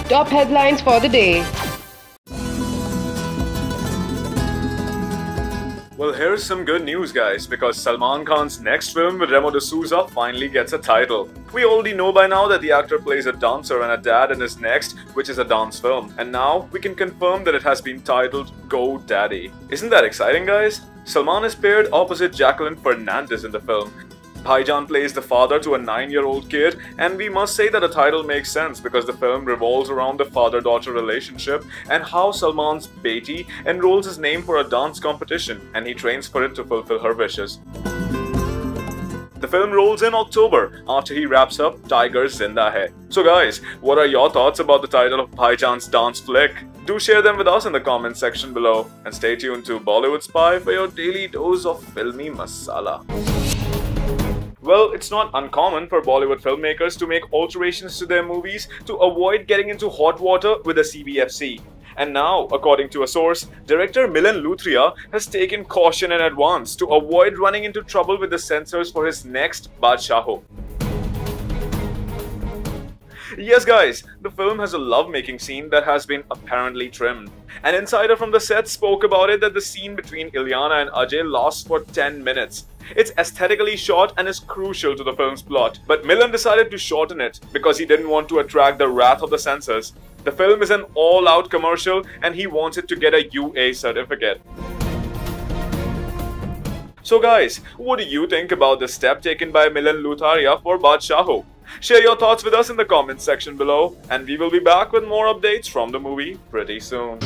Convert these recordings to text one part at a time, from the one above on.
Top headlines for the day. Well, here's some good news, guys, because Salman Khan's next film with Remo D'Souza finally gets a title. We already know by now that the actor plays a dancer and a dad in his next, which is a dance film. And now we can confirm that it has been titled Go Daddy. Isn't that exciting, guys? Salman is paired opposite Jacqueline Fernandez in the film. Bhaijan plays the father to a 9-year-old kid, and we must say that the title makes sense because the film revolves around the father-daughter relationship and how Salman's Beti enrolls his name for a dance competition and he trains for it to fulfill her wishes. The film rolls in October after he wraps up Tiger Zinda Hai. So guys, what are your thoughts about the title of Bhaijan's dance flick? Do share them with us in the comment section below and stay tuned to Bollywood Spy for your daily dose of filmy masala. Well, it's not uncommon for Bollywood filmmakers to make alterations to their movies to avoid getting into hot water with the CBFC. And now, according to a source, director Milan Luthria has taken caution in advance to avoid running into trouble with the censors for his next Badshah. Yes guys, the film has a love-making scene that has been apparently trimmed. An insider from the set spoke about it that the scene between Ilyana and Ajay lasts for 10 minutes. It's aesthetically shot and is crucial to the film's plot, but Milan decided to shorten it because he didn't want to attract the wrath of the censors. The film is an all-out commercial and he wants it to get a UA certificate. So guys, what do you think about the step taken by Milan Luthria for Badshah? Share your thoughts with us in the comments section below, and we will be back with more updates from the movie pretty soon.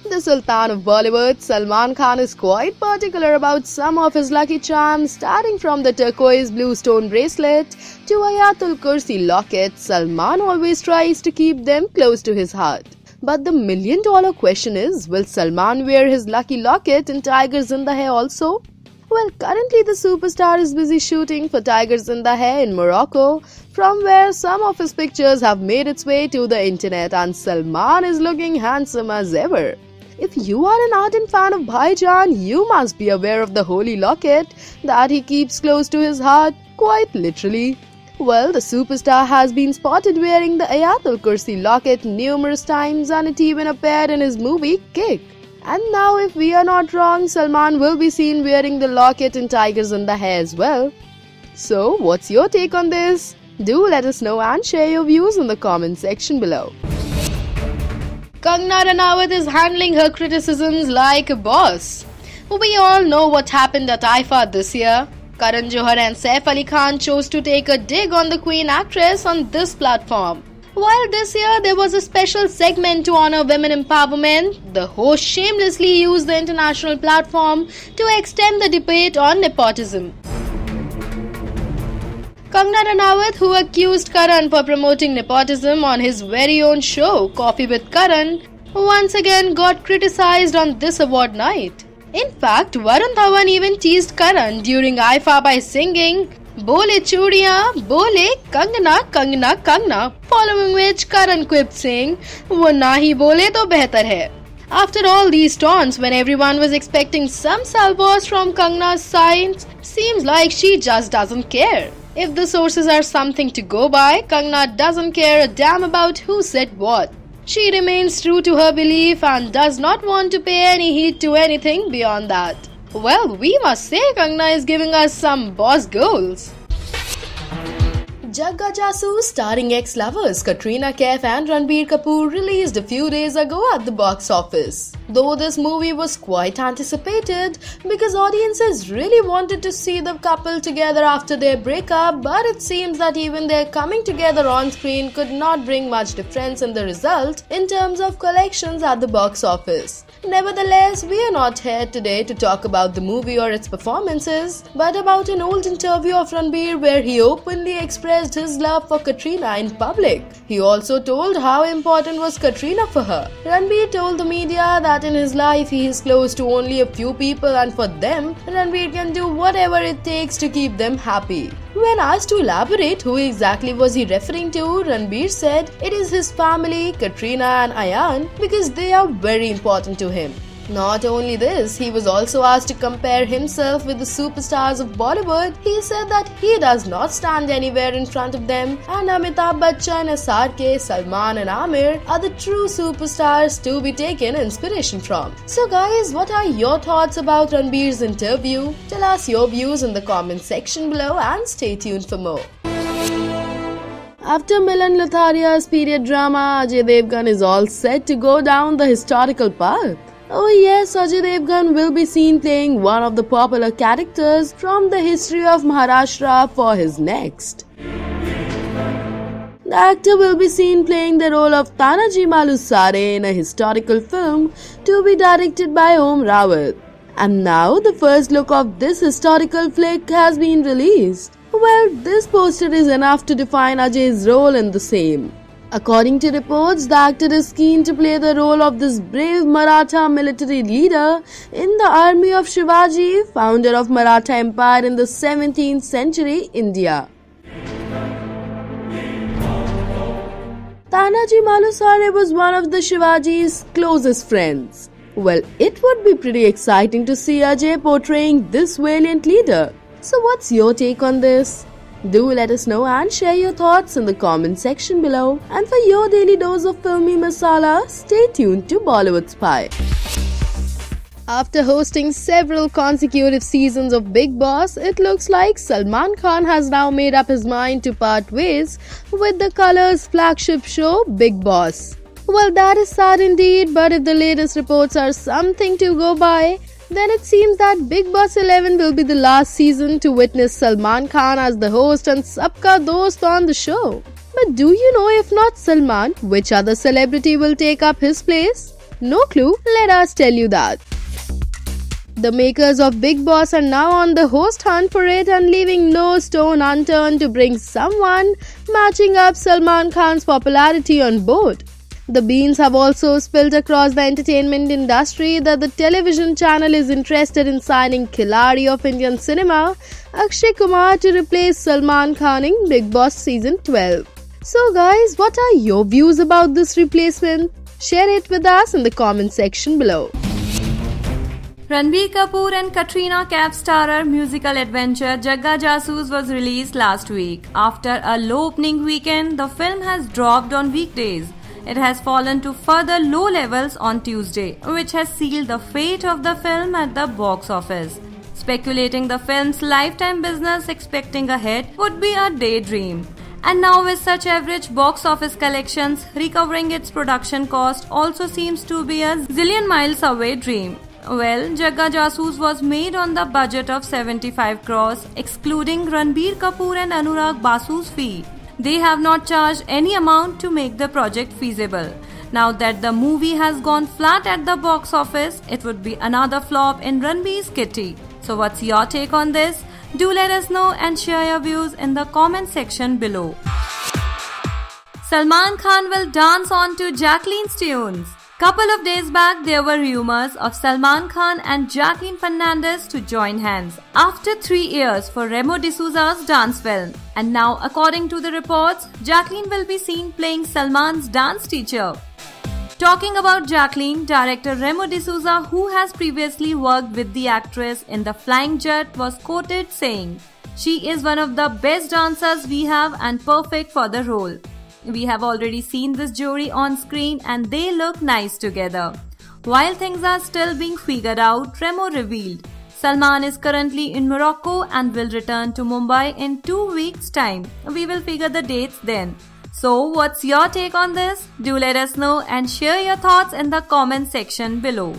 The Sultan of Bollywood, Salman Khan, is quite particular about some of his lucky charms, starting from the turquoise blue stone bracelet to Ayatul Kursi locket. Salman always tries to keep them close to his heart. But the million-dollar question is, will Salman wear his lucky locket in Tiger Zinda Hai also? Well, currently the superstar is busy shooting for Tiger Zinda Hai in Morocco, from where some of his pictures have made its way to the internet, and Salman is looking handsome as ever. If you are an ardent fan of Bhaijan, you must be aware of the holy locket that he keeps close to his heart, quite literally. Well, the superstar has been spotted wearing the Ayatul Kursi locket numerous times, and it even appeared in his movie Kick. And now, if we are not wrong, Salman will be seen wearing the locket in Tiger Zinda Hai as well. So, what's your take on this? Do let us know and share your views in the comment section below. Kangana Ranaut is handling her criticisms like a boss. We all know what happened at IFA this year. Karan Johar and Saif Ali Khan chose to take a dig on the Queen actress on this platform. While this year there was a special segment to honor women empowerment, the host shamelessly used the international platform to extend the debate on nepotism. Kangana Ranaut, who accused Karan for promoting nepotism on his very own show, Coffee with Karan, once again got criticized on this award night. In fact, Varun Dhawan even teased Karan during IFA by singing Bole Chudiyan, Bole Kangana, Kangana, Kangana, following which Karan quipped saying, Wo nahi bole to behtar hai. After all these taunts, when everyone was expecting some salvos from Kangana's side, seems like she just doesn't care. If the sources are something to go by, Kangana doesn't care a damn about who said what. She remains true to her belief and does not want to pay any heed to anything beyond that. Well, we must say Kangana is giving us some boss goals. Jagga Jasoos, starring ex-lovers Katrina Kaif and Ranbir Kapoor, released a few days ago at the box office. Though this movie was quite anticipated because audiences really wanted to see the couple together after their breakup, but it seems that even their coming together on screen could not bring much difference in the result in terms of collections at the box office. Nevertheless, we are not here today to talk about the movie or its performances, but about an old interview of Ranbir where he openly expressed his love for Katrina in public. He also told how important was Katrina for her. Ranbir told the media that in his life he is close to only a few people, and for them, Ranbir can do whatever it takes to keep them happy. When asked to elaborate who exactly was he referring to, Ranbir said it is his family, Katrina and Ayan, because they are very important to him. Not only this, he was also asked to compare himself with the superstars of Bollywood. He said that he does not stand anywhere in front of them, and Amitabh Bachchan, SRK, Salman and Aamir are the true superstars to be taken inspiration from. So guys, what are your thoughts about Ranbir's interview? Tell us your views in the comment section below and stay tuned for more. After Milan Lotharia's period drama, Ajay Devgan is all set to go down the historical path. Oh yes, Ajay Devgan will be seen playing one of the popular characters from the history of Maharashtra for his next. The actor will be seen playing the role of Tanaji Malusare in a historical film to be directed by Om Rawat. And now the first look of this historical flick has been released. Well, this poster is enough to define Ajay's role in the same. According to reports, the actor is keen to play the role of this brave Maratha military leader in the army of Shivaji, founder of Maratha Empire in the 17th century India. Tanaji Malusare was one of the Shivaji's closest friends. Well, it would be pretty exciting to see Ajay portraying this valiant leader. So what's your take on this? Do let us know and share your thoughts in the comment section below. And for your daily dose of filmy masala, stay tuned to Bollywood Spy. After hosting several consecutive seasons of Bigg Boss, it looks like Salman Khan has now made up his mind to part ways with the Colors flagship show Bigg Boss. Well, that is sad indeed, but if the latest reports are something to go by, then it seems that Bigg Boss 11 will be the last season to witness Salman Khan as the host and Sabka Dost on the show. But do you know, if not Salman, which other celebrity will take up his place? No clue? Let us tell you that. The makers of Bigg Boss are now on the host hunt for it and leaving no stone unturned to bring someone matching up Salman Khan's popularity on board. The beans have also spilled across the entertainment industry that the television channel is interested in signing Khiladi of Indian cinema, Akshay Kumar, to replace Salman Khan in Bigg Boss Season 12. So guys, what are your views about this replacement? Share it with us in the comment section below. Ranbir Kapoor and Katrina Kaif starrer musical adventure Jagga Jasoos was released last week. After a low opening weekend, the film has dropped on weekdays. It has fallen to further low levels on Tuesday, which has sealed the fate of the film at the box office. Speculating the film's lifetime business expecting a hit would be a daydream. And now with such average box office collections, recovering its production cost also seems to be a zillion miles away dream. Well, Jagga Jasoos was made on the budget of 75 crores, excluding Ranbir Kapoor and Anurag Basu's fee. They have not charged any amount to make the project feasible. Now that the movie has gone flat at the box office, it would be another flop in Ranbir's kitty. So what's your take on this? Do let us know and share your views in the comment section below. Salman Khan will dance on to Jacqueline's tunes. Couple of days back, there were rumors of Salman Khan and Jacqueline Fernandez to join hands after 3 years for Remo D'Souza's dance film. And now, according to the reports, Jacqueline will be seen playing Salman's dance teacher. Talking about Jacqueline, director Remo D'Souza, who has previously worked with the actress in The Flying Jet, was quoted saying, "She is one of the best dancers we have and perfect for the role. We have already seen this jury on screen and they look nice together." While things are still being figured out, Remo revealed, Salman is currently in Morocco and will return to Mumbai in 2 weeks' time. We will figure the dates then. So, what's your take on this? Do let us know and share your thoughts in the comment section below.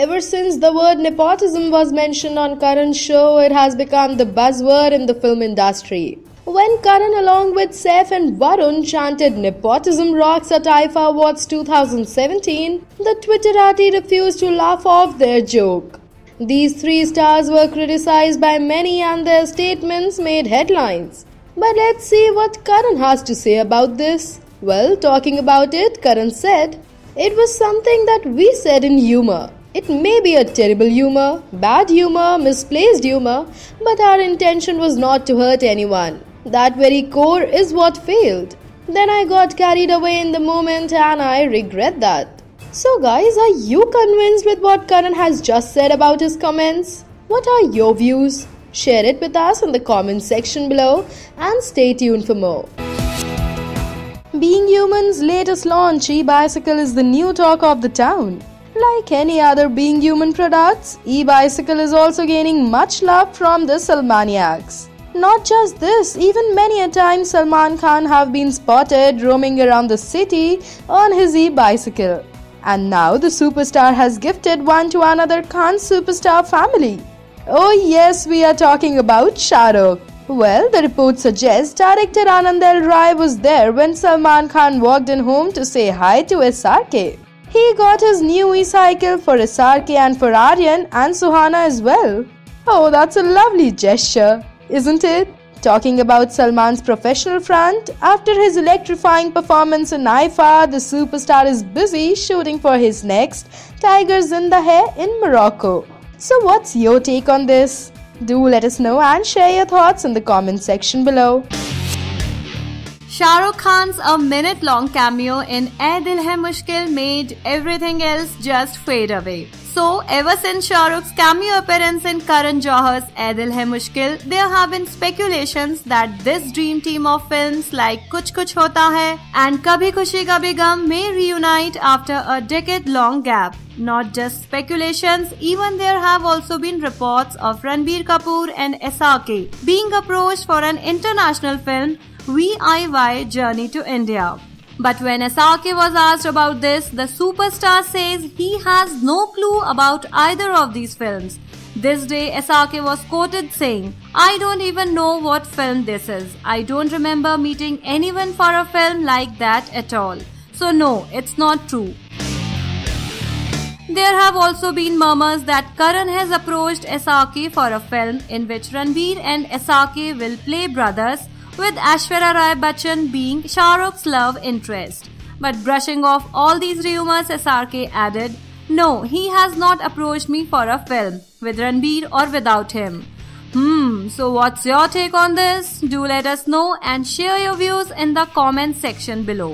Ever since the word nepotism was mentioned on Karan's show, it has become the buzzword in the film industry. When Karan along with Saif and Varun chanted "Nepotism rocks" at IIFA Awards 2017, the Twitterati refused to laugh off their joke. These three stars were criticized by many and their statements made headlines. But let's see what Karan has to say about this. Well, talking about it, Karan said, "It was something that we said in humor. It may be a terrible humor, bad humor, misplaced humor, but our intention was not to hurt anyone. That very core is what failed. Then I got carried away in the moment and I regret that." So guys, are you convinced with what Karan has just said about his comments? What are your views? Share it with us in the comment section below and stay tuned for more. Being Human's latest launch e-bicycle is the new talk of the town. Like any other Being Human products, e-bicycle is also gaining much love from the Salmaniacs. Not just this, even many a time Salman Khan have been spotted roaming around the city on his e-bicycle. And now the superstar has gifted one to another Khan superstar family. Oh yes, we are talking about Shah Rukh. Well, the report suggests director Anand L. Rai was there when Salman Khan walked in home to say hi to SRK. He got his new e-cycle for SRK and for Aryan and Suhana as well. Oh, that's a lovely gesture, isn't it? Talking about Salman's professional front, after his electrifying performance in IFA, the superstar is busy shooting for his next Tiger Zinda Hai in Morocco. So what's your take on this? Do let us know and share your thoughts in the comment section below. Shah Rukh Khan's a minute-long cameo in Ae Dil Hai Mushkil made everything else just fade away. So, ever since Shah Rukh's cameo appearance in Karan Johar's Ae Dil Hai Mushkil, there have been speculations that this dream team of films like Kuch Kuch Hota Hai and Kabhi Khushi Kabhi Gum may reunite after a decade-long gap. Not just speculations, even there have also been reports of Ranbir Kapoor and SRK being approached for an international film, VIY Journey to India. But when SRK was asked about this, the superstar says he has no clue about either of these films. This day, SRK was quoted saying, "I don't even know what film this is. I don't remember meeting anyone for a film like that at all." So no, it's not true. There have also been murmurs that Karan has approached SRK for a film in which Ranbir and SRK will play brothers, with Aishwarya Rai Bachchan being Shah Rukh's love interest. But brushing off all these rumors, SRK added, "No, he has not approached me for a film, with Ranbir or without him." So what's your take on this? Do let us know and share your views in the comment section below.